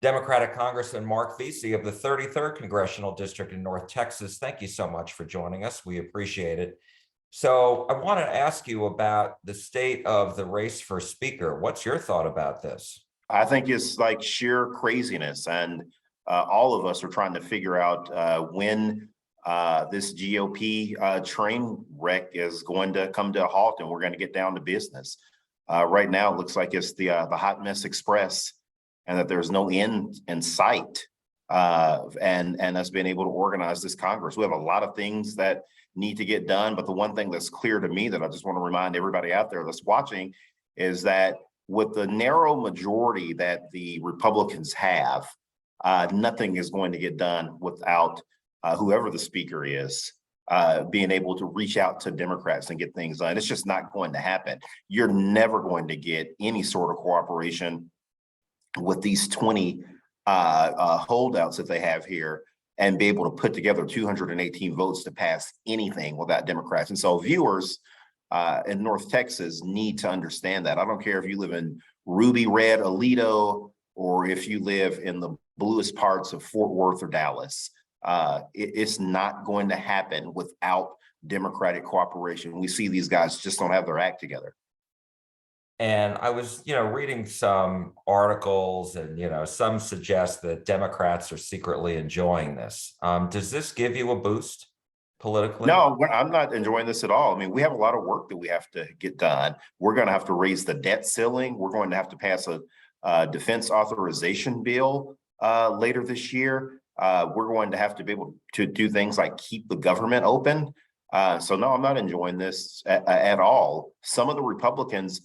Democratic Congressman Marc Veasey of the 33rd Congressional District in North Texas. Thank you so much for joining us. We appreciate it. So I want to ask you about the state of the race for Speaker. What's your thought about this? I think it's like sheer craziness, and all of us are trying to figure out when this GOP train wreck is going to come to a halt, and we're going to get down to business. Right now, it looks like it's the hot mess express, and that there's no end in sight. And us being able to organize this Congress, we have a lot of things that need to get done. But the one thing that's clear to me that I just want to remind everybody out there that's watching is that with the narrow majority that the Republicans have, nothing is going to get done without whoever the speaker is being able to reach out to Democrats and get things done. It's just not going to happen. You're never going to get any sort of cooperation with these 20 holdouts that they have here and be able to put together 218 votes to pass anything without Democrats. And so viewers in North Texas need to understand that. I don't care if you live in Ruby Red, Aledo, or if you live in the bluest parts of Fort Worth or Dallas. It's not going to happen without Democratic cooperation. We see these guys just don't have their act together. And I was, reading some articles, and some suggest that Democrats are secretly enjoying this. Does this give you a boost politically? No, I'm not enjoying this at all. I mean, we have a lot of work that we have to get done. We're going to have to raise the debt ceiling. We're going to have to pass a defense authorization bill later this year. We're going to have to be able to do things like keep the government open. So no, I'm not enjoying this at all. Some of the Republicans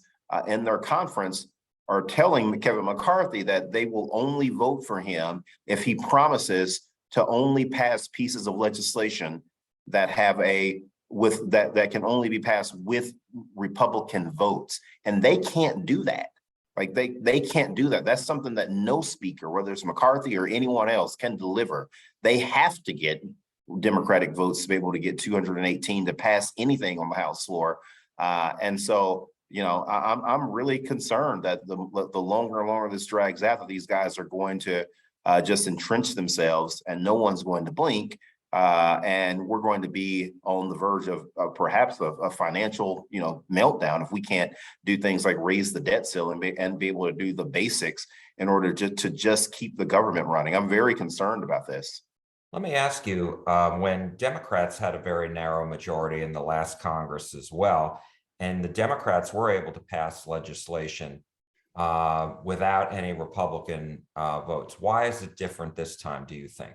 in their conference are telling Kevin McCarthy that they will only vote for him if he promises to only pass pieces of legislation that have that can only be passed with Republican votes. And they can't do that. Like they can't do that. That's something that no speaker, whether it's McCarthy or anyone else, can deliver. They have to get Democratic votes to be able to get 218 to pass anything on the House floor. And so, I'm really concerned that the longer and longer this drags out, that these guys are going to just entrench themselves, and no one's going to blink. And we're going to be on the verge of perhaps a financial, meltdown if we can't do things like raise the debt ceiling and be able to do the basics in order to just keep the government running. I'm very concerned about this. Let me ask you, when Democrats had a very narrow majority in the last Congress as well, and the Democrats were able to pass legislation without any Republican votes, why is it different this time, do you think?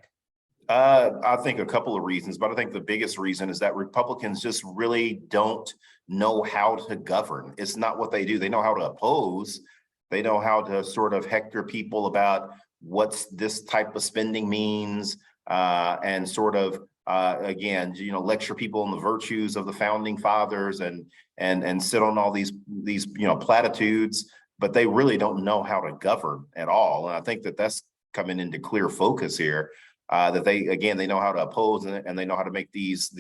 I think a couple of reasons, but I think the biggest reason is that Republicans just really don't know how to govern. It's not what they do. They know how to oppose. They know how to sort of hector people about what's this type of spending means, and sort of again, lecture people on the virtues of the founding fathers and sit on all these platitudes, but they really don't know how to govern at all. And I think that that's coming into clear focus here. That they know how to oppose, and they know how to make these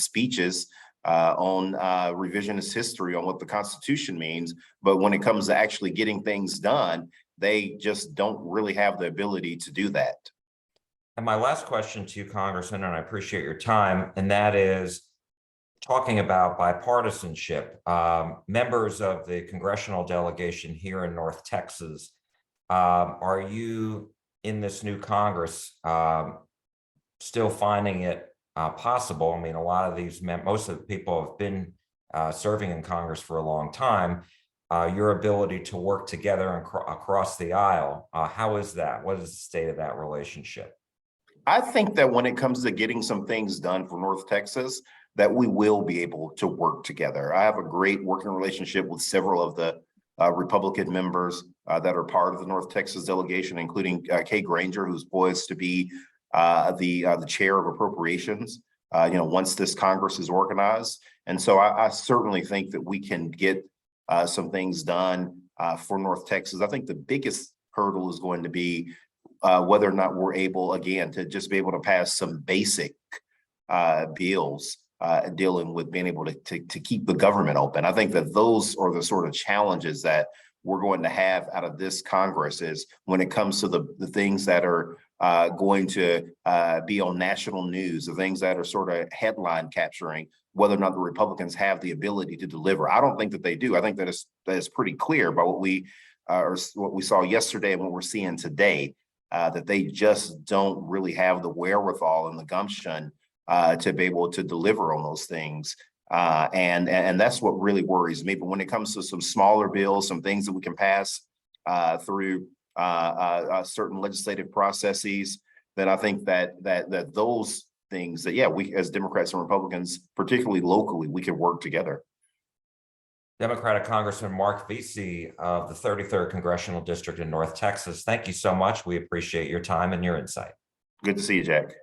speeches on revisionist history on what the Constitution means. But when it comes to actually getting things done, they just don't really have the ability to do that. And my last question to you, Congressman, and I appreciate your time, and that is talking about bipartisanship. Members of the congressional delegation here in North Texas, are you in this new Congress still finding it possible? I mean, a lot of these, most of the people have been serving in Congress for a long time. Your ability to work together and across the aisle, how is that? What is the state of that relationship? I think that when it comes to getting some things done for North Texas, that we will be able to work together. I have a great working relationship with several of the Republican members that are part of the North Texas delegation, including Kay Granger, who's poised to be the chair of appropriations, once this Congress is organized. And so I certainly think that we can get some things done for North Texas. I think the biggest hurdle is going to be whether or not we're able, again, to just be able to pass some basic bills dealing with being able to keep the government open. I think that those are the sort of challenges that we're going to have out of this Congress is when it comes to the things that are going to be on national news, the things that are sort of headline capturing, whether or not the Republicans have the ability to deliver. I don't think that they do. I think that is pretty clear by what we saw yesterday and what we're seeing today, that they just don't really have the wherewithal and the gumption to be able to deliver on those things. And that's what really worries me. But when it comes to some smaller bills, some things that we can pass through certain legislative processes, then I think that those things that, yeah, we as Democrats and Republicans, particularly locally, we can work together. Democratic Congressman Marc Veasey of the 33rd Congressional District in North Texas. Thank you so much. We appreciate your time and your insight. Good to see you, Jack.